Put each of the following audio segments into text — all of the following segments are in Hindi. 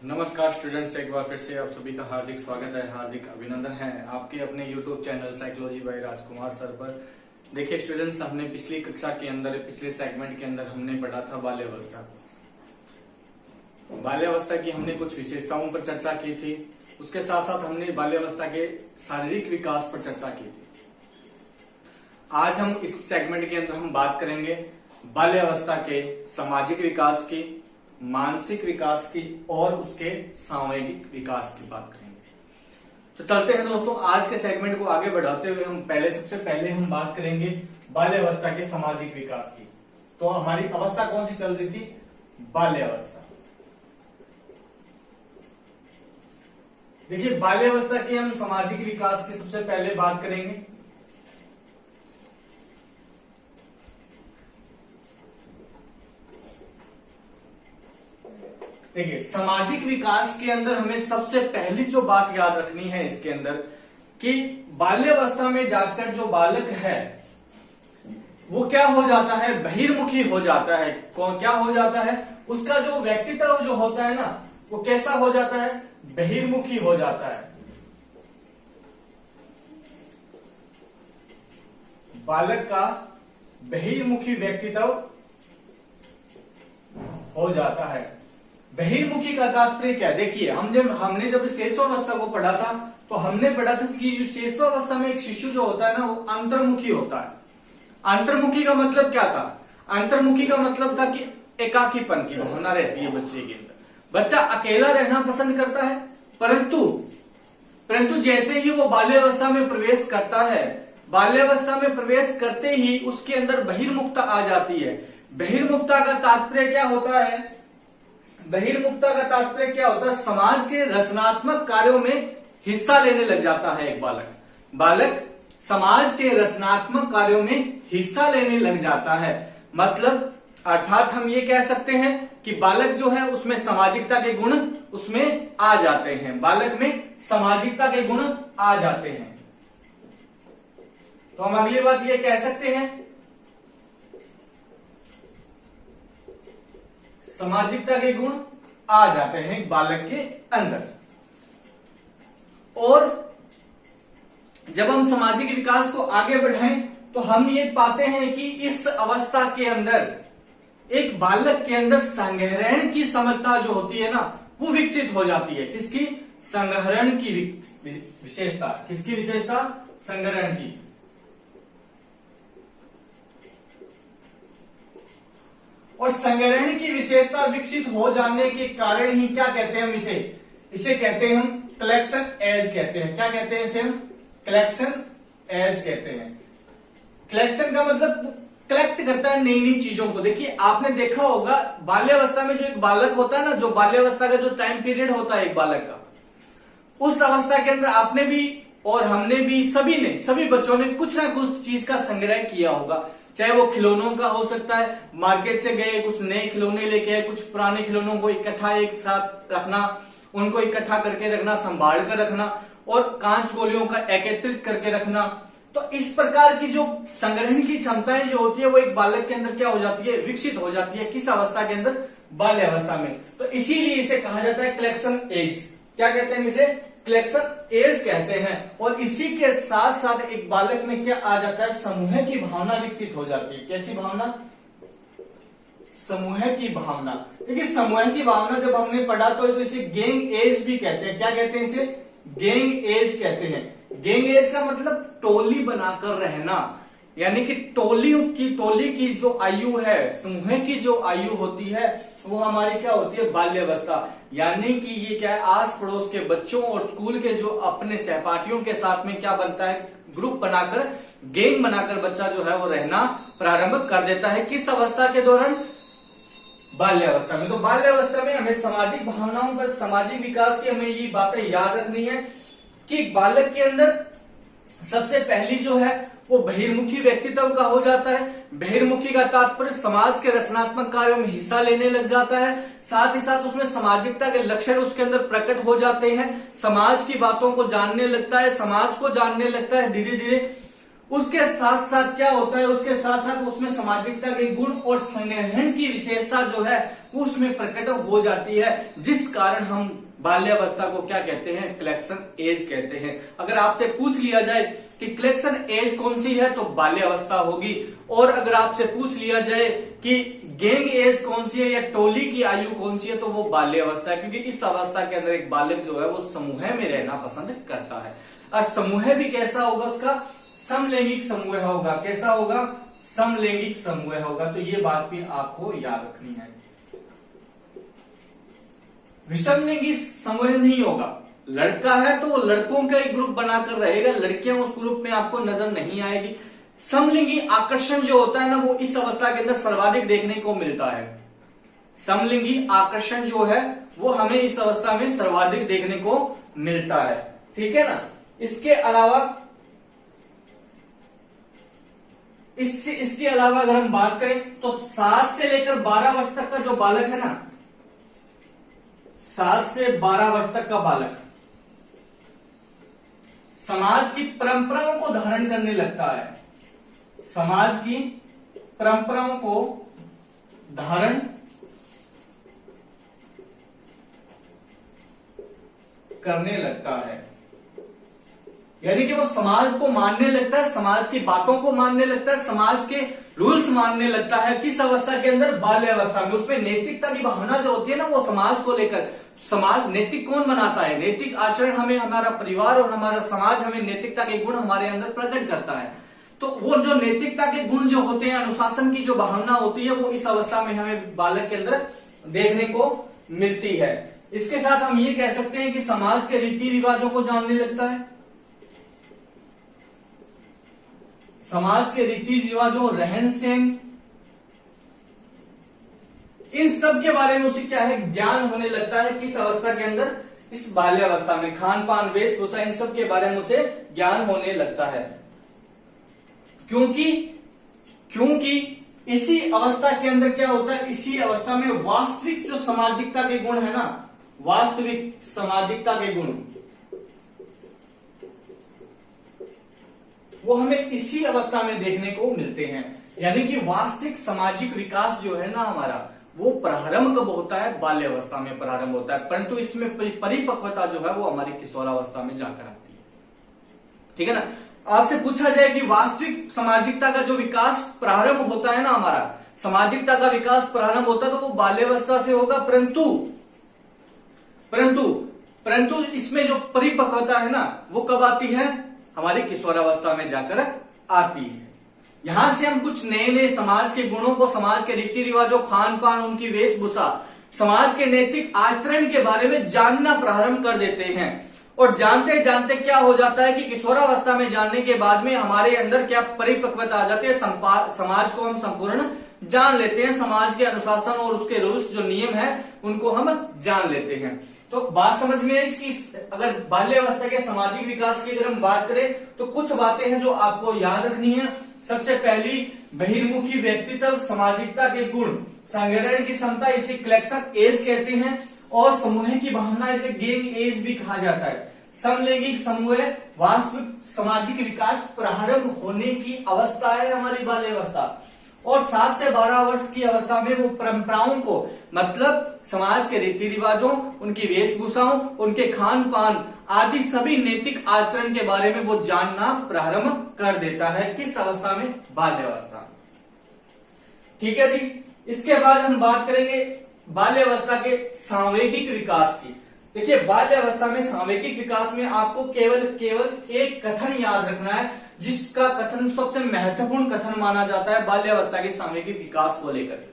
नमस्कार स्टूडेंट्स, एक बार फिर से आप सभी का हार्दिक स्वागत है, हार्दिक अभिनंदन है आपके अपने YouTube चैनल साइकोलॉजी बाय राजकुमार सर पर। देखिए स्टूडेंट्स, हमने पिछली कक्षा के अंदर पिछले सेगमेंट के अंदर हमने पढ़ा था बाल्यावस्था। बाल्यावस्था की हमने कुछ विशेषताओं पर चर्चा की थी, उसके साथ साथ हमने बाल्यावस्था के शारीरिक विकास पर चर्चा की थी। आज हम इस सेगमेंट के अंदर हम बात करेंगे बाल्यावस्था के सामाजिक विकास की, मानसिक विकास की और उसके सामूहिक विकास की बात करेंगे। तो चलते हैं दोस्तों, आज के सेगमेंट को आगे बढ़ाते हुए हम सबसे पहले हम बात करेंगे बाल्यावस्था के सामाजिक विकास की। तो हमारी अवस्था कौन सी चल रही थी? बाल्यावस्था। देखिए बाल्यावस्था के हम सामाजिक विकास की सबसे पहले बात करेंगे। देखिए सामाजिक विकास के अंदर हमें सबसे पहली जो बात याद रखनी है इसके अंदर कि बाल्यावस्था में जाकर जो बालक है वो क्या हो जाता है? बहिर्मुखी हो जाता है। कौन क्या हो जाता है? उसका जो व्यक्तित्व जो होता है ना, वो कैसा हो जाता है? बहिर्मुखी हो जाता है। बालक का बहिर्मुखी व्यक्तित्व हो जाता है। बहिर्मुखी का तात्पर्य क्या? देखिए हमने जब शिशुअवस्था को पढ़ा था तो हमने पढ़ा था कि जो शिशुअवस्था में एक शिशु जो होता है ना, वो अंतर्मुखी होता है। अंतर्मुखी का मतलब क्या था? अंतर्मुखी का मतलब था कि एकाकीपन की भावना रहती है बच्चे के अंदर। बच्चा अकेला रहना पसंद करता है, परंतु जैसे ही वो बाल्यावस्था में प्रवेश करता है, बाल्यावस्था में प्रवेश करते ही उसके अंदर बहिर्मुखता आ जाती है। बहिर्मुखता का तात्पर्य क्या होता है? बहिर्मुखता का तात्पर्य क्या होता है? समाज के रचनात्मक कार्यों में हिस्सा लेने लग जाता है एक बालक समाज के रचनात्मक कार्यों में हिस्सा लेने लग जाता है। मतलब अर्थात हम ये कह सकते हैं कि बालक जो है उसमें सामाजिकता के गुण उसमें आ जाते हैं। बालक में सामाजिकता के गुण आ जाते हैं। तो हम अगली बात ये कह सकते हैं, सामाजिकता के गुण आ जाते हैं एक बालक के अंदर। और जब हम सामाजिक विकास को आगे बढ़ाएं तो हम ये पाते हैं कि इस अवस्था के अंदर एक बालक के अंदर संग्रहण की क्षमता जो होती है ना, वो विकसित हो जाती है। किसकी? संग्रहण की विशेषता। किसकी विशेषता? संग्रहण की। और संग्रहण की विशेषता विकसित हो जाने के कारण ही क्या कहते हैं हम इसे कहते हैं हम कलेक्शन एज कहते हैं। क्या कहते हैं इसे? हम कलेक्शन एज कहते हैं। कलेक्शन का मतलब कलेक्ट करता है नई नई चीजों को। देखिए आपने देखा होगा बाल्यावस्था में जो एक बालक होता है ना, जो बाल्यावस्था का जो टाइम पीरियड होता है एक बालक का, उस अवस्था के अंदर आपने भी और हमने भी सभी बच्चों ने कुछ ना कुछ चीज का संग्रह किया होगा। चाहे वो खिलौनों का हो सकता है, मार्केट से गए कुछ नए खिलौने लेके आए, कुछ पुराने खिलौनों को इकट्ठा एक साथ रखना, उनको इकट्ठा करके रखना, संभाल कर रखना और कांच गोलियों का एकत्रित करके रखना। तो इस प्रकार की जो संग्रहण की क्षमताएं जो होती है वो एक बालक के अंदर क्या हो जाती है? विकसित हो जाती है। किस अवस्था के अंदर? बाल्यावस्था में। तो इसीलिए इसे कहा जाता है कलेक्शन एज। क्या कहते हैं इसे? कलेक्शन एज कहते हैं। और इसी के साथ साथ एक बालक में क्या आ जाता है? समूह की भावना विकसित हो जाती है। कैसी भावना? समूह की भावना। देखिए समूह की भावना जब हमने पढ़ा तो इसे गैंग एज भी कहते हैं। क्या कहते हैं इसे? गैंग एज कहते हैं। गैंग एज का मतलब टोली बनाकर रहना, यानी कि टोली की जो आयु है, समूह की जो आयु होती है वो हमारी क्या होती है? बाल्यावस्था। यानी कि ये क्या है? आस पड़ोस के बच्चों और स्कूल के जो अपने सहपाठियों के साथ में क्या बनता है? ग्रुप बनाकर, गैंग बनाकर बच्चा जो है वो रहना प्रारंभ कर देता है। किस अवस्था के दौरान? बाल्यावस्था में। तो बाल्यावस्था में हमें सामाजिक भावनाओं पर, सामाजिक विकास की हमें ये बातें याद रखनी है कि बालक के अंदर सबसे पहली जो है वो बहिर्मुखी व्यक्तित्व का हो जाता है। बहिर्मुखी का तात्पर्य समाज के रचनात्मक कार्यों में हिस्सा लेने लग जाता है। साथ ही साथ उसमें सामाजिकता के लक्षण उसके अंदर प्रकट हो जाते हैं। समाज की बातों को जानने लगता है, समाज को जानने लगता है धीरे धीरे। उसके साथ साथ क्या होता है, उसके साथ साथ उसमें सामाजिकता के गुण और संग्रहण की विशेषता जो है वो उसमें प्रकट हो जाती है, जिस कारण हम बाल्यावस्था को क्या कहते हैं, कलेक्शन एज कहते हैं। अगर आपसे पूछ लिया जाए कि कलेक्शन एज कौन सी है तो बाल्यावस्था होगी, और अगर आपसे पूछ लिया जाए कि गैंग एज कौन सी है या टोली की आयु कौन सी है तो वो बाल्यावस्था है, क्योंकि इस अवस्था के अंदर एक बालक जो है वो समूह में रहना पसंद करता है। और समूह भी कैसा होगा, उसका समलैंगिक समूह होगा। कैसा होगा, समलैंगिक समूह होगा। तो ये बात भी आपको याद रखनी है। विषमलिंगी समूह नहीं होगा। लड़का है तो वो लड़कों का एक ग्रुप बनाकर रहेगा, लड़कियां उस ग्रुप में आपको नजर नहीं आएगी। समलिंगी आकर्षण जो होता है ना वो इस अवस्था के अंदर सर्वाधिक देखने को मिलता है। समलिंगी आकर्षण जो है वो हमें इस अवस्था में सर्वाधिक देखने को मिलता है, ठीक है ना। इसके अलावा अगर हम बात करें तो 7 से लेकर 12 वर्ष तक का जो बालक है ना, 7 से 12 वर्ष तक का बालक समाज की परंपराओं को धारण करने लगता है। समाज की परंपराओं को धारण करने लगता है, यानी कि वो समाज को मानने लगता है, समाज की बातों को मानने लगता है, समाज के रूल्स मानने लगता है। किस अवस्था के अंदर, बाल्यावस्था में। उसमें नैतिकता की भावना जो होती है ना वो समाज को लेकर, समाज नैतिक कौन बनाता है, नैतिक आचरण हमें हमारा परिवार और हमारा समाज हमें नैतिकता के गुण हमारे अंदर प्रकट करता है। तो वो जो नैतिकता के गुण जो होते हैं, अनुशासन की जो भावना होती है वो इस अवस्था में हमें बालक के अंदर देखने को मिलती है। इसके साथ हम ये कह सकते हैं कि समाज के रीति रिवाजों को जानने लगता है। समाज के रीति रिवाजों, रहन सहन, इन सब के बारे में उसे क्या है, ज्ञान होने लगता है। किस अवस्था के अंदर, इस बाल्यावस्था में। खान पान, वेशभूषा, इन सब के बारे में उसे ज्ञान होने लगता है। क्योंकि इसी अवस्था के अंदर क्या होता है, इसी अवस्था में वास्तविक जो सामाजिकता के गुण है ना, वास्तविक सामाजिकता के गुण वो हमें इसी अवस्था में देखने को मिलते हैं। यानी कि वास्तविक सामाजिक विकास जो है ना हमारा, वो प्रारंभ कब होता है, बाल्यावस्था में प्रारंभ होता है। परंतु इसमें परिपक्वता जो है वो हमारी किशोरावस्था में जाकर आती है, ठीक है ना। आपसे पूछा जाए कि वास्तविक सामाजिकता का जो विकास प्रारंभ होता है ना हमारा, सामाजिकता का विकास प्रारंभ होता है तो वो बाल्यावस्था से होगा। परंतु इसमें जो परिपक्वता है ना वो कब आती है, हमारी किशोरावस्था में जाकर आती है। यहां से हम कुछ नए नए समाज के गुणों को, समाज के रीति रिवाजों, खान पान, उनकी वेशभूषा, समाज के नैतिक आचरण के बारे में जानना प्रारंभ कर देते हैं। और जानते जानते क्या हो जाता है कि किशोरावस्था में जानने के बाद में हमारे अंदर क्या परिपक्वता आ जाती है, समाज को हम संपूर्ण जान लेते हैं। समाज के अनुशासन और उसके रूल्स जो नियम है उनको हम जान लेते हैं। तो बात समझ में है इसकी। अगर बाल्यावस्था के सामाजिक विकास की अगर हम बात करें तो कुछ बातें हैं जो आपको याद रखनी है। सबसे पहली, बहिर्मुखी व्यक्तित्व, सामाजिकता के गुण, संग्रहण की क्षमता, इसे कलेक्शन एज कहते हैं। और समूह की भावना, इसे गैंग एज भी कहा जाता है। समलैंगिक समूह, वास्तविक सामाजिक विकास प्रारंभ होने की अवस्था है हमारी बाल्यावस्था। और 7 से 12 वर्ष की अवस्था में वो परंपराओं को, मतलब समाज के रीति रिवाजों, उनकी वेशभूषाओं, उनके खान पान आदि सभी नैतिक आचरण के बारे में वो जानना प्रारंभ कर देता है। किस अवस्था में, बाल्यावस्था। ठीक है जी। इसके बाद हम बात करेंगे बाल्यावस्था के सांवेगिक विकास की। देखिए, बाल्यावस्था में सांवेगिक विकास में आपको केवल एक कथन याद रखना है, जिसका कथन सबसे महत्वपूर्ण कथन माना जाता है बाल्यावस्था के सांवेगिक विकास को लेकर।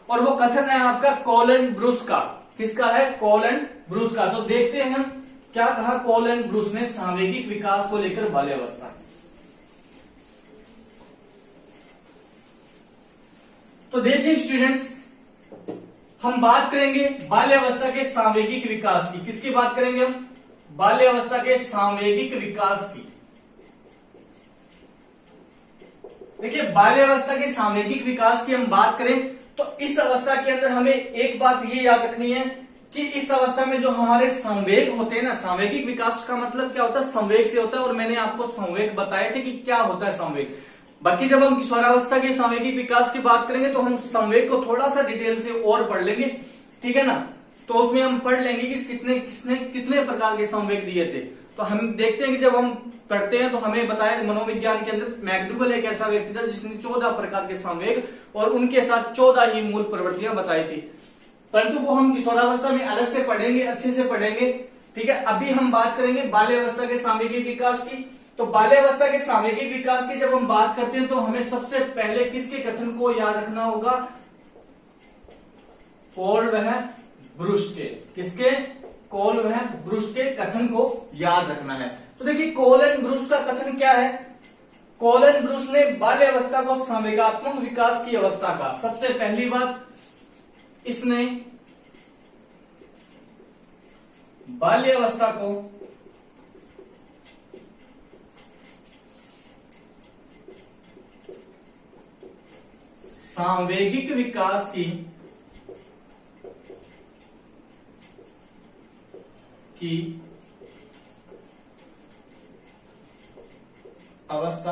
और वो कथन है आपका कोलन ब्रूस का। किसका है, कोलन ब्रूस का। तो देखते हैं हम क्या कहा कोलन ब्रूस ने सांवेगिक विकास को लेकर बाल्यावस्था। तो देखिए स्टूडेंट्स, हम बात करेंगे बाल्यावस्था के सांवेगिक विकास की। किसकी बात करेंगे हम, बाल्यावस्था के सांवेगिक विकास की। देखिए, बाल्यावस्था के सांवेगिक विकास की हम बात करें तो इस अवस्था के अंदर हमें एक बात ये याद रखनी है कि इस अवस्था में जो हमारे संवेग होते हैं ना, सांवेगिक विकास का मतलब क्या होता है, संवेग से होता है। और मैंने आपको संवेग बताए थे कि क्या होता है संवेग। बाकी जब हम किशोरावस्था के सांवेगिक विकास की बात करेंगे तो हम संवेग को थोड़ा सा डिटेल से और पढ़ लेंगे, ठीक है ना। तो उसमें हम पढ़ लेंगे कि कितने प्रकार के संवेग दिए थे। तो हम देखते हैं कि जब हम पढ़ते हैं तो हमें बताया मनोविज्ञान के अंदर मैकडूगल एक ऐसा व्यक्ति था जिसने 14 प्रकार के संवेग और उनके साथ 14 ही मूल प्रवृत्तियां बताई थी। परंतु वो हम किशोरावस्था में अलग से पढ़ेंगे, अच्छे से पढ़ेंगे, ठीक है। अभी हम बात करेंगे बाल्यावस्था के सांवेगिक विकास की। तो बाल्यावस्था के सांवेगिक विकास की जब हम बात करते हैं तो हमें सबसे पहले किसके कथन को याद रखना होगा, कोल वह ब्रूस के, किसके, कोल वह ब्रूस के कथन को याद रखना है। तो देखिए कोल एंड ब्रूस का कथन क्या है। कोल एंड ब्रूस ने बाल्यावस्था को संवेगात्मक विकास की अवस्था का, सबसे पहली बात इसने बाल्यावस्था को सांवेगिक विकास की अवस्था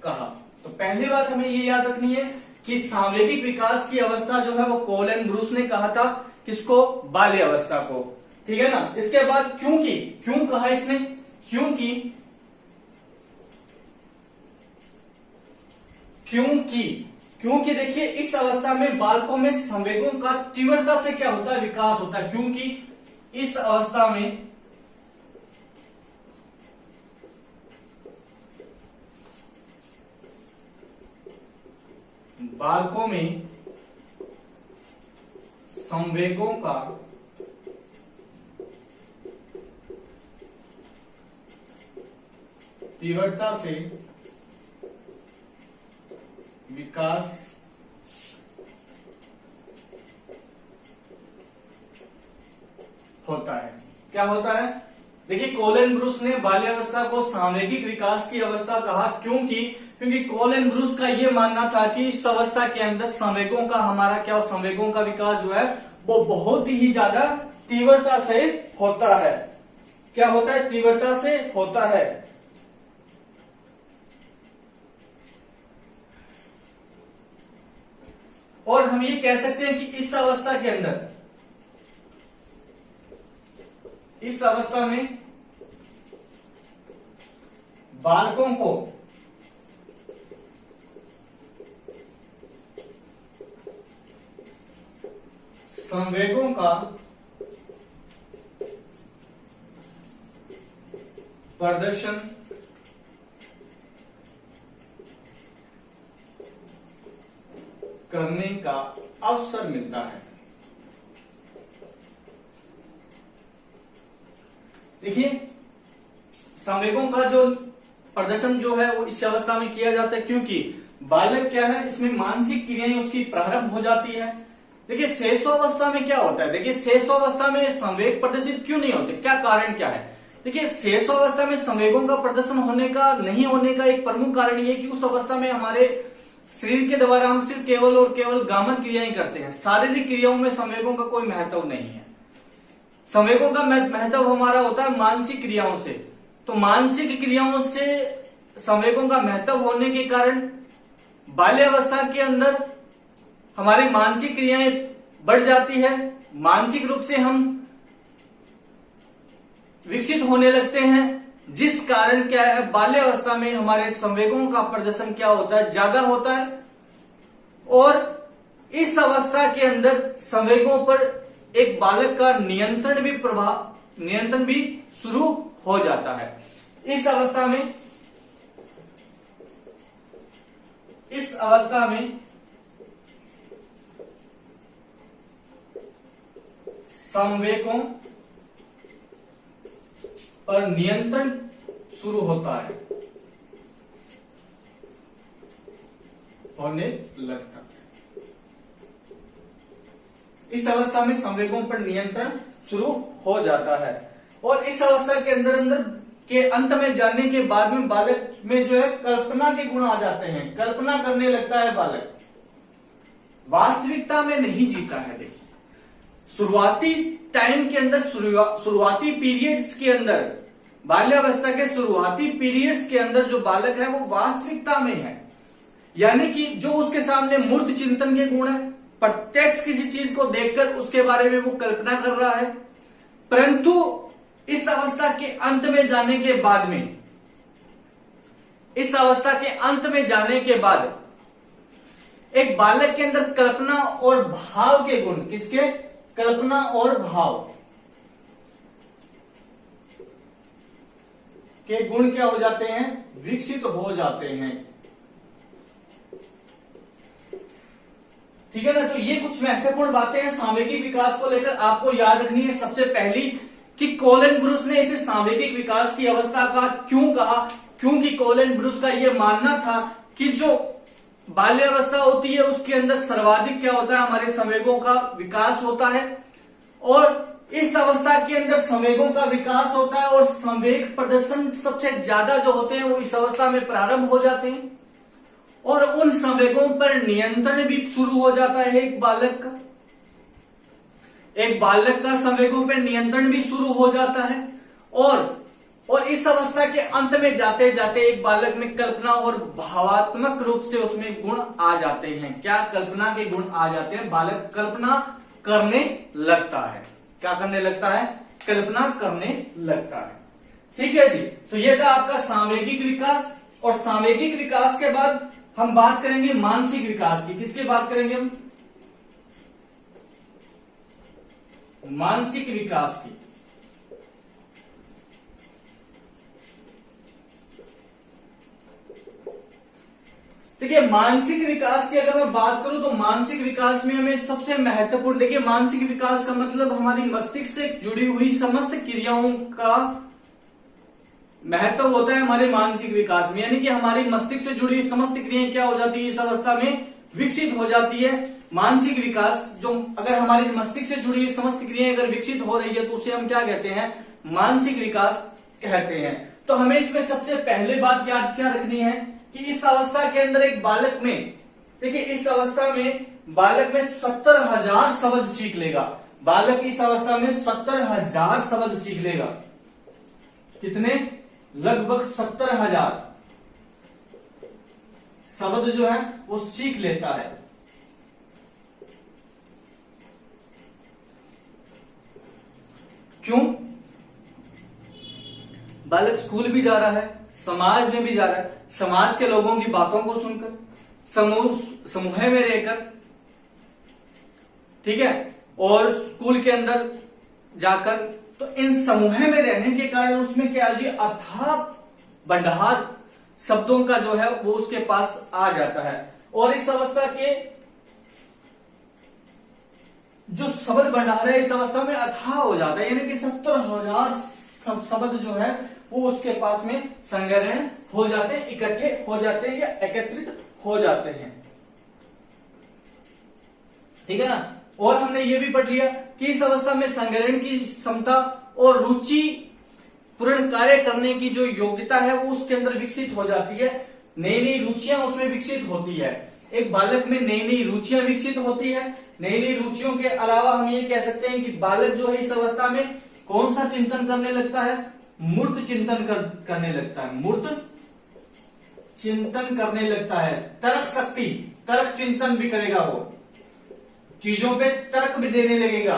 कहा। तो पहली बात हमें ये याद रखनी है कि सांवेगिक विकास की अवस्था जो है वो कोल एंड ब्रूस ने कहा था, किसको, बाल्यावस्था को, ठीक है ना। इसके बाद क्यों कहा इसने, क्योंकि देखिए इस अवस्था में बालकों में संवेगों का तीव्रता से क्या होता है, विकास होता है। क्योंकि इस अवस्था में बालकों में संवेगों का तीव्रता से विकास होता है। क्या होता है, देखिए कोल एंड ब्रूस ने बाल्यावस्था को सांवेगिक विकास की अवस्था कहा। क्योंकि कोल एंड ब्रूस का यह मानना था कि इस अवस्था के अंदर संवेगों का हमारा क्या, संवेगों का विकास जो है वो बहुत ही ज्यादा तीव्रता से होता है। क्या होता है, तीव्रता से होता है। और हम ये कह सकते हैं कि इस अवस्था के अंदर, इस अवस्था में बालकों को संवेगों का प्रदर्शन करने का अवसर मिलता है। देखिए संवेगों का जो प्रदर्शन जो है वो इस अवस्था में किया जाता है क्योंकि बालक क्या है, इसमें मानसिक क्रियाएं उसकी प्रारंभ हो जाती है। देखिए शेषावस्था में क्या होता है, देखिए शेषावस्था में संवेग प्रदर्शित क्यों नहीं होते, क्या कारण क्या है। देखिए शेषावस्था में संवेगों का प्रदर्शन होने का नहीं होने का एक प्रमुख कारण ये कि उस अवस्था में हमारे शरीर के द्वारा हम सिर्फ केवल और केवल गामन क्रियाएं करते हैं, शारीरिक क्रियाओं में संवेगों का कोई महत्व नहीं है। संवेगों का महत्व हमारा होता है मानसिक क्रियाओं से। तो मानसिक क्रियाओं से संवेगों का महत्व होने के कारण बाल्यावस्था के अंदर हमारी मानसिक क्रियाएं बढ़ जाती है, मानसिक रूप से हम विकसित होने लगते हैं, जिस कारण क्या है बाल्यावस्था में हमारे संवेगों का प्रदर्शन क्या होता है, ज्यादा होता है। और इस अवस्था के अंदर संवेगों पर एक बालक का नियंत्रण भी शुरू हो जाता है। इस अवस्था में संवेगों पर नियंत्रण शुरू होता है, होने लगता है। इस अवस्था में संवेगों पर नियंत्रण शुरू हो जाता है और इस अवस्था के अंदर के अंत में जाने के बाद में बालक में जो है कल्पना के गुण आ जाते हैं, कल्पना करने लगता है बालक, वास्तविकता में नहीं जीता है। देखिए शुरुआती टाइम के अंदर, शुरुआती पीरियड्स के अंदर, बाल्यावस्था के शुरुआती पीरियड्स के अंदर जो बालक है वो वास्तविकता में है, यानी कि जो उसके सामने मूर्त चिंतन के गुण है, प्रत्यक्ष किसी चीज को देखकर उसके बारे में वो कल्पना कर रहा है। परंतु इस अवस्था के अंत में जाने के बाद में, इस अवस्था के अंत में जाने के बाद एक बालक के अंदर कल्पना और भाव के गुण, किसके? कल्पना और भाव के गुण क्या हो जाते हैं? विकसित हो जाते हैं। ठीक है ना? तो ये कुछ महत्वपूर्ण बातें हैं सामूहिक विकास को लेकर, आपको याद रखनी है। सबसे पहली कि कोलन ब्रूस ने इसे सामूहिक विकास की अवस्था का क्यों कहा? क्योंकि कोलन ब्रूस का यह मानना था कि जो बाल्यावस्था होती है उसके अंदर सर्वाधिक क्या होता है? हमारे संवेगों का विकास होता है, और इस अवस्था के अंदर संवेगों का विकास होता है और संवेग प्रदर्शन सबसे ज्यादा जो होते हैं वो इस अवस्था में प्रारंभ हो जाते हैं, और उन संवेगों पर नियंत्रण भी शुरू हो जाता है एक बालक का। एक बालक का संवेगों पर नियंत्रण भी शुरू हो जाता है, और इस अवस्था के अंत में जाते जाते एक बालक में कल्पना और भावात्मक रूप से उसमें गुण आ जाते हैं। क्या? कल्पना के गुण आ जाते हैं। बालक कल्पना करने लगता है। क्या करने लगता है? कल्पना करने लगता है। ठीक है जी। तो ये था आपका सामूहिक विकास, और सामूहिक विकास के बाद हम बात करेंगे मानसिक विकास की। किसकी बात करेंगे हम? मानसिक विकास की। देखिए, मानसिक विकास की अगर मैं बात करूं तो मानसिक विकास में हमें सबसे महत्वपूर्ण, देखिए मानसिक विकास का मतलब हमारी मस्तिष्क से जुड़ी हुई समस्त क्रियाओं का महत्व होता है हमारे मानसिक विकास में, यानी कि हमारी मस्तिष्क से जुड़ी हुई समस्त क्रियाएं क्या हो जाती है? इस अवस्था में विकसित हो जाती है। मानसिक विकास, जो अगर हमारी मस्तिष्क से जुड़ी हुई समस्त क्रियाएं अगर विकसित हो रही है तो उसे हम क्या कहते हैं? मानसिक विकास कहते हैं। तो हमें इसमें सबसे पहले बात याद क्या रखनी है कि इस अवस्था के अंदर एक बालक में, देखिए इस अवस्था में बालक में 70,000 शब्द सीख लेगा। बालक इस अवस्था में 70,000 शब्द सीख लेगा। कितने? लगभग 70,000 शब्द जो है वो सीख लेता है। क्यों? बालक स्कूल भी जा रहा है, समाज में भी जा रहा है, समाज के लोगों की बातों को सुनकर, समूह में रहकर, ठीक है, और स्कूल के अंदर जाकर, तो इन समूह में रहने के कारण उसमें क्या जी? अथाह भंडार शब्दों का जो है वो उसके पास आ जाता है, और इस अवस्था के जो शब्द भंडार है इस अवस्था में अथाह हो जाता है, यानी कि 70,000 शब्द जो है वो उसके पास में संग्रहण हो जाते हैं, इकट्ठे हो जाते हैं या एकत्रित हो जाते हैं। ठीक है ना? और हमने ये भी पढ़ लिया कि इस अवस्था में संग्रहण की क्षमता और रुचि पूर्ण कार्य करने की जो योग्यता है वो उसके अंदर विकसित हो जाती है। नई नई रुचियां उसमें विकसित होती है। एक बालक में नई नई रुचियां विकसित होती है। नई नई रुचियों के अलावा हम ये कह सकते हैं कि बालक जो है इस अवस्था में कौन सा चिंतन करने लगता है? मूर्त चिंतन करने लगता है। मूर्त चिंतन करने लगता है। तर्क शक्ति, तर्क चिंतन भी करेगा, वो चीजों पे तर्क भी देने लगेगा।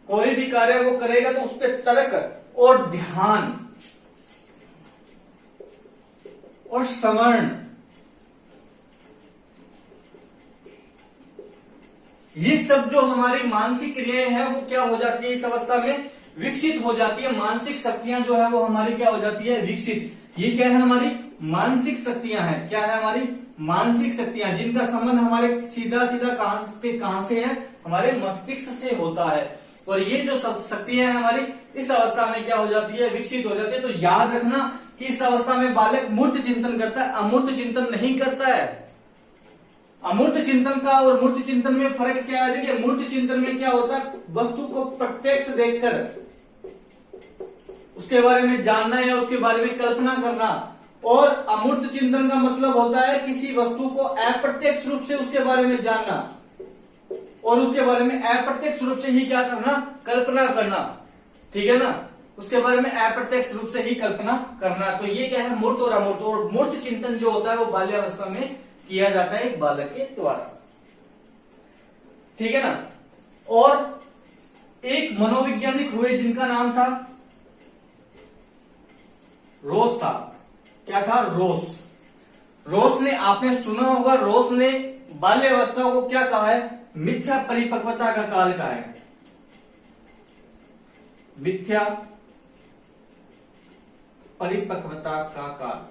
कोई भी कार्य वो करेगा तो उस पर तर्क और ध्यान और श्रवण, ये सब जो हमारी मानसिक क्रियाएं हैं वो क्या हो जाती है? इस अवस्था में विकसित हो जाती है। मानसिक शक्तियां जो है वो हमारी क्या हो जाती है? विकसित। ये क्या है? हमारी मानसिक शक्तियां हैं। क्या है? हमारी मानसिक शक्तियां, जिनका संबंध हमारे सीधा सीधा कहां से है? हमारे मस्तिष्क से होता है। और ये जो शक्तियां हैं हमारी इस अवस्था में क्या हो जाती है? विकसित हो जाती है। तो याद रखना कि इस अवस्था में बालक मूर्त चिंतन करता है, अमूर्त चिंतन नहीं करता है। अमूर्त चिंतन का और मूर्त चिंतन में फर्क क्या है? देखिए, मूर्त चिंतन में क्या होता है? वस्तु को प्रत्यक्ष देखकर उसके बारे में जानना या उसके बारे में कल्पना करना, और अमूर्त चिंतन का मतलब होता है किसी वस्तु को अप्रत्यक्ष रूप से उसके बारे में जानना। और उसके बारे में अप्रत्यक्ष रूप से ही क्या करना, कल्पना करना, ठीक है ना, उसके बारे में अप्रत्यक्ष रूप से ही कल्पना करना। तो ये क्या है, मूर्त और अमूर्त। और मूर्त चिंतन जो होता है वो बाल्यावस्था में किया जाता है एक बालक के द्वारा, ठीक है ना। और एक मनोवैज्ञानिक हुए जिनका नाम था रोस था। क्या था, रोस। रोस ने, आपने सुना होगा, रोस ने बाल्यावस्था को क्या कहा है, मिथ्या परिपक्वता का काल कहा है। मिथ्या परिपक्वता का काल।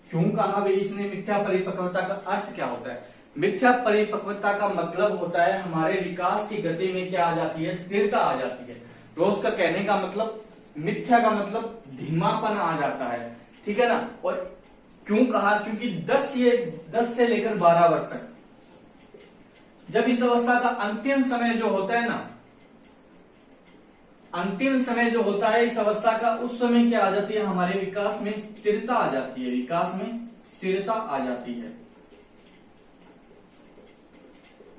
क्यों कहा भाई इसने मिथ्या परिपक्वता का अर्थ क्या होता है? मिथ्या परिपक्वता का मतलब होता है हमारे विकास की गति में क्या आ जाती है, स्थिरता आ जाती है। रोज का कहने का मतलब, मिथ्या का मतलब धीमापन आ जाता है, ठीक है ना। और क्यों कहा, क्योंकि 10 से लेकर 12 वर्ष तक, जब इस अवस्था का अंतिम समय जो होता है ना, अंतिम समय जो होता है इस अवस्था का, उस समय क्या आ जाती है, हमारे विकास में स्थिरता आ जाती है, विकास में स्थिरता आ जाती है।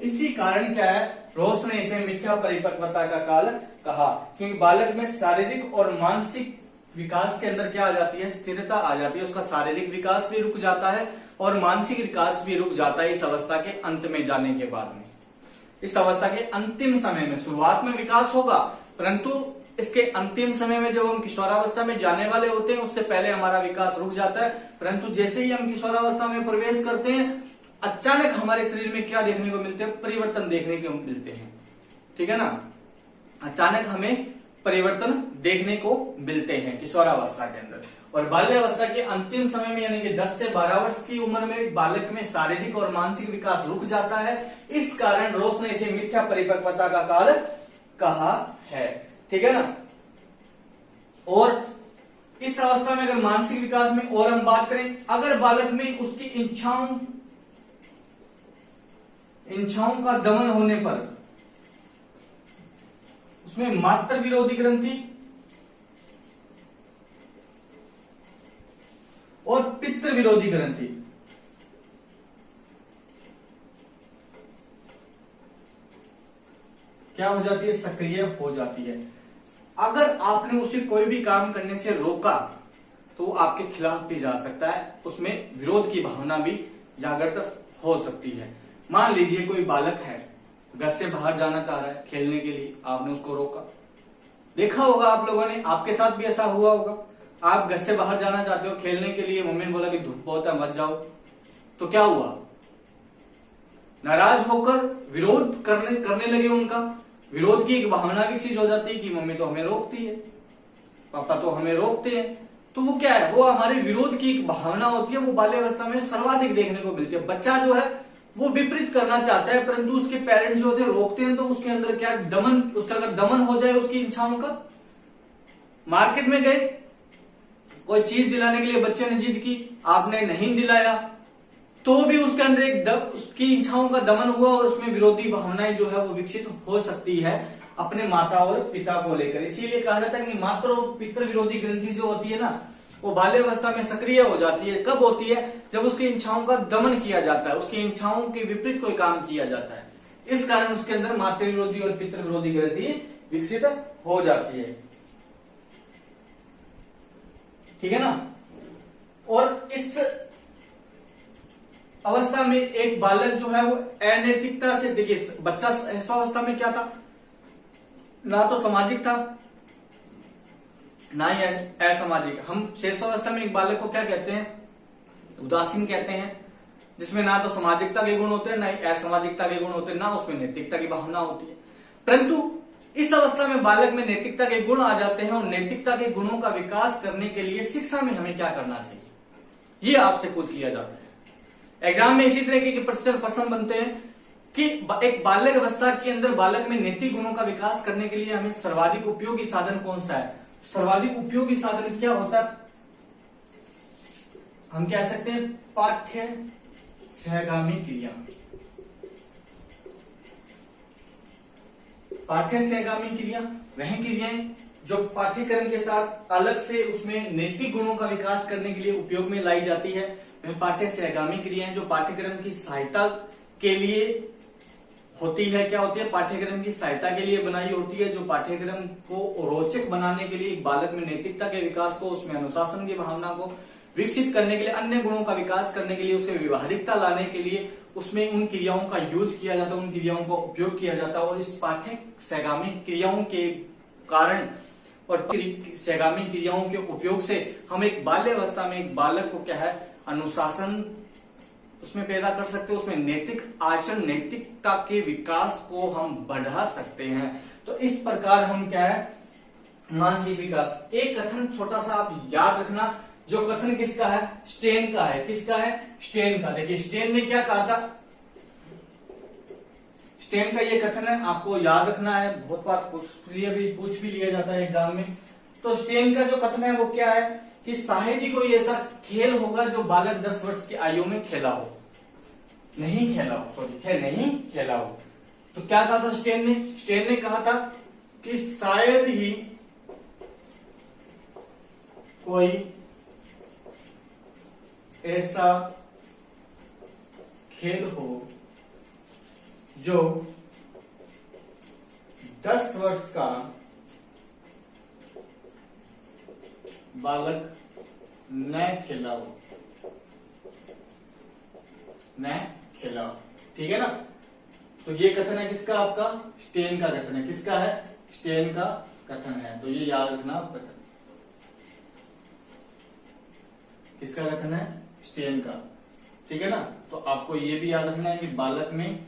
इसी कारण क्या है, रोस ने इसे मिथ्या परिपक्वता का काल कहा, क्योंकि बालक में शारीरिक और मानसिक विकास के अंदर क्या आ जाती है, स्थिरता आ जाती है। उसका शारीरिक विकास भी रुक जाता है और मानसिक विकास भी रुक जाता है इस अवस्था के अंत में जाने के बाद में। इस अवस्था के अंतिम समय में शुरुआत में विकास होगा, परंतु इसके अंतिम समय में जब हम किशोरावस्था में जाने वाले होते हैं उससे पहले हमारा विकास रुक जाता है। परंतु जैसे ही हम किशोरावस्था में प्रवेश करते हैं, अचानक हमारे शरीर में क्या देखने को मिलते हैं, परिवर्तन देखने को मिलते हैं, ठीक है ना। अचानक हमें परिवर्तन देखने को मिलते हैं किशोरावस्था के अंदर। और बाल्यावस्था के अंतिम समय में यानी कि 10 से 12 वर्ष की उम्र में बालक में शारीरिक और मानसिक विकास रुक जाता है। इस कारण रोस ने इसे मिथ्या परिपक्वता का काल कहा है, ठीक है ना। और इस अवस्था में अगर मानसिक विकास में और हम बात करें, अगर बालक में उसकी इच्छाओं का दमन होने पर उसमें मातृ विरोधी ग्रंथि और पितृ विरोधी ग्रंथि क्या हो जाती है, सक्रिय हो जाती है। अगर आपने उसे कोई भी काम करने से रोका तो आपके खिलाफ भी जा सकता है, उसमें विरोध की भावना भी जागृत हो सकती है। मान लीजिए कोई बालक है, घर से बाहर जाना चाह रहा है खेलने के लिए, आपने उसको रोका। देखा होगा आप लोगों ने, आपके साथ भी ऐसा हुआ होगा। आप घर से बाहर जाना चाहते हो खेलने के लिए, मम्मी ने बोला कि धूप बहुत है मत जाओ, तो क्या हुआ, नाराज होकर विरोध करने लगे। उनका विरोध की एक भावना विकसित हो जाती है कि मम्मी तो हमें रोकती है, पापा तो हमें रोकते हैं। तो वो क्या है, वो हमारे विरोध की एक भावना होती है, वो बाल्यावस्था में सर्वाधिक देखने को मिलती है। बच्चा जो है वो विपरीत करना चाहता है, परंतु उसके पेरेंट्स जो होते हैं रोकते हैं, तो उसके अंदर क्या दमन, उसका अगर दमन हो जाए उसकी इच्छाओं का। मार्केट में गए, कोई चीज दिलाने के लिए बच्चे ने जिद की, आपने नहीं दिलाया, तो भी उसके अंदर उसकी इच्छाओं का दमन हुआ और उसमें विरोधी भावनाएं जो है वो विकसित हो सकती है अपने माता और पिता को लेकर। इसीलिए कहा जाता है कि मातृ और पितृ विरोधी ग्रंथि जो होती है ना, वो बाल्यावस्था में सक्रिय हो जाती है। कब होती है, जब उसकी इच्छाओं का दमन किया जाता है, उसकी इच्छाओं के विपरीत कोई काम किया जाता है। इस कारण उसके अंदर मातृ विरोधी और पितृ विरोधी ग्रंथि विकसित हो जाती है, ठीक है ना। और इस अवस्था में एक बालक जो है वो अनैतिकता से, देखिए बच्चा इस अवस्था में क्या था, ना तो सामाजिक था ना ही असामाजिक। हम शेष अवस्था में एक बालक को क्या कहते हैं, उदासीन कहते हैं, जिसमें ना तो सामाजिकता के गुण होते हैं ना ही असामाजिकता के गुण होते हैं, ना उसमें नैतिकता की भावना होती है। परंतु इस अवस्था में बालक में नैतिकता के गुण आ जाते हैं, और नैतिकता के गुणों का विकास करने के लिए शिक्षा में हमें क्या करना चाहिए, ये आपसे पूछ लिया जाता है। एग्जाम में इसी तरह के प्रश्न बनते हैं कि एक बालक अवस्था के अंदर बालक में नैतिक गुणों का विकास करने के लिए हमें सर्वाधिक उपयोगी साधन कौन सा है। सर्वाधिक उपयोगी साधन क्या होता है, हम कह सकते हैं पाठ्य सहगामी क्रिया। पाठ्य सहगामी क्रिया वह क्रियाएं जो पाठ्यक्रम के साथ अलग से उसमें नैतिक गुणों का विकास करने के लिए उपयोग में लाई जाती है, वह पाठ्य सहगामी क्रियाएं जो पाठ्यक्रम की सहायता के लिए होती है। क्या होती है? पाठ्यक्रम की सहायता के लिए बनाई होती है, जो पाठ्यक्रम को रोचक बनाने के लिए, एक बालक में नैतिकता के विकास को, उसमें अनुशासन की भावना को विकसित करने के लिए, अन्य गुणों का विकास करने के लिए, उसे व्यवहारिकता लाने के लिए उसमें उन क्रियाओं का यूज किया जाता है, उन क्रियाओं का उपयोग किया जाता है। और इस पाठ्य सहगामी क्रियाओं के कारण और सहगामी क्रियाओं के उपयोग से हम एक बाल्यावस्था में एक बालक को क्या है, अनुशासन उसमें पैदा कर सकते हैं, उसमें नैतिक आचरण, नैतिकता के विकास को हम बढ़ा सकते हैं। तो इस प्रकार हम क्या है, मानसिक विकास। एक कथन छोटा सा आप याद रखना, जो कथन किसका है? स्टेन का है। किसका है? स्टेन का। देखिए स्टेन ने क्या कहा था, स्टेन का ये कथन है, आपको याद रखना है, बहुत बार पूछ भी लिया जाता है एग्जाम में। तो स्टेन का जो कथन है वो क्या है कि शायद ही कोई ऐसा खेल होगा जो बालक 10 वर्ष की आयु में खेला हो, नहीं खेला हो। तो क्या कहा था स्टेन ने कहा था कि शायद ही कोई ऐसा खेल हो जो 10 वर्ष का बालक न खेला हो। ठीक है ना? तो ये कथन है किसका? आपका स्टेन का कथन है। किसका है? स्टेन का कथन है। तो ये याद रखना कथन किसका कथन है? स्टेन का। ठीक है ना? तो आपको ये भी याद रखना है कि बालक में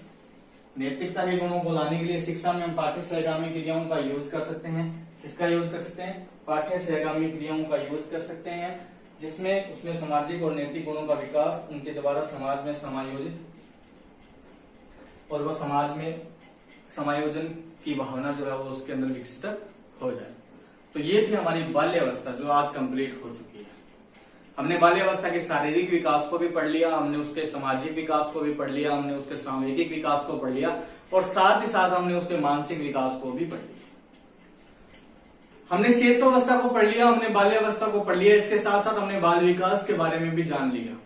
नैतिकता के गुणों को लाने के लिए शिक्षा में हम पाठ्य सहगामी क्रियाओं का यूज कर सकते हैं। इसका यूज कर सकते हैं, पाठ्य सहगामी क्रियाओं का यूज कर सकते हैं, जिसमें उसमें सामाजिक और नैतिक गुणों का विकास उनके द्वारा समाज में समायोजित और वह समाज में समायोजन की भावना जो है वो उसके अंदर विकसित हो जाए। तो ये थी हमारी बाल्यावस्था जो आज कंप्लीट हो चुकी है। हमने बाल्यावस्था के शारीरिक विकास को भी पढ़ लिया, हमने उसके सामाजिक विकास को भी पढ़ लिया, हमने उसके सामूहिक विकास को पढ़ लिया और साथ ही साथ हमने उसके मानसिक विकास को भी पढ़ लिया। हमने शिशुअवस्था को पढ़ लिया, हमने बाल्यावस्था को पढ़ लिया, इसके साथ साथ हमने बाल विकास के बारे में भी जान लिया।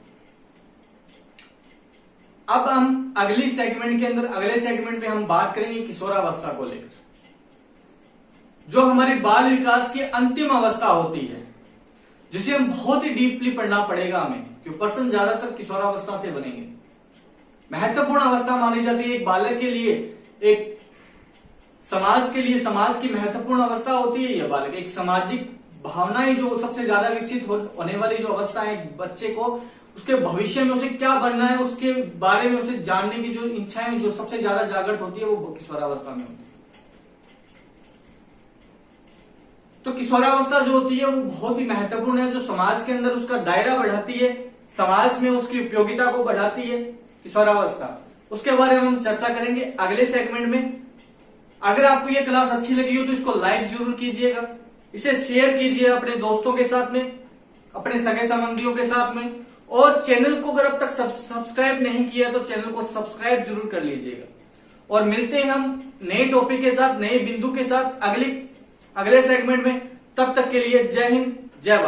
अब हम अगले सेगमेंट में हम बात करेंगे किशोरावस्था को लेकर, जो हमारे बाल विकास की अंतिम अवस्था होती है, जिसे हम बहुत ही डीपली पढ़ना पड़ेगा हमें, क्योंकि पर्सन ज्यादातर किशोरावस्था से बनेंगे। महत्वपूर्ण अवस्था मानी जाती है एक बालक के लिए, एक समाज के लिए, समाज की महत्वपूर्ण अवस्था होती है यह बालक। एक सामाजिक भावनाएं जो सबसे ज्यादा विकसित होने वाली जो अवस्था है बच्चे को, उसके भविष्य में उसे क्या बनना है उसके बारे में उसे जानने की जो इच्छाएं जो सबसे ज्यादा जागृत होती है वो किशोरावस्था में होती है। तो किशोरावस्था जो होती है वो बहुत ही महत्वपूर्ण है, जो समाज के अंदर उसका दायरा बढ़ाती है, समाज में उसकी उपयोगिता को बढ़ाती है किशोरावस्था। उसके बारे में हम चर्चा करेंगे अगले सेगमेंट में। अगर आपको ये क्लास अच्छी लगी हो तो इसको लाइक जरूर कीजिएगा, इसे शेयर कीजिए अपने दोस्तों के साथ में, अपने सगे संबंधियों के साथ में, और चैनल को अगर अब तक सब्सक्राइब नहीं किया तो चैनल को सब्सक्राइब जरूर कर लीजिएगा। और मिलते हैं हम नए टॉपिक के साथ, नए बिंदु के साथ अगले सेगमेंट में। तब तक के लिए जय हिंद, जय भारत।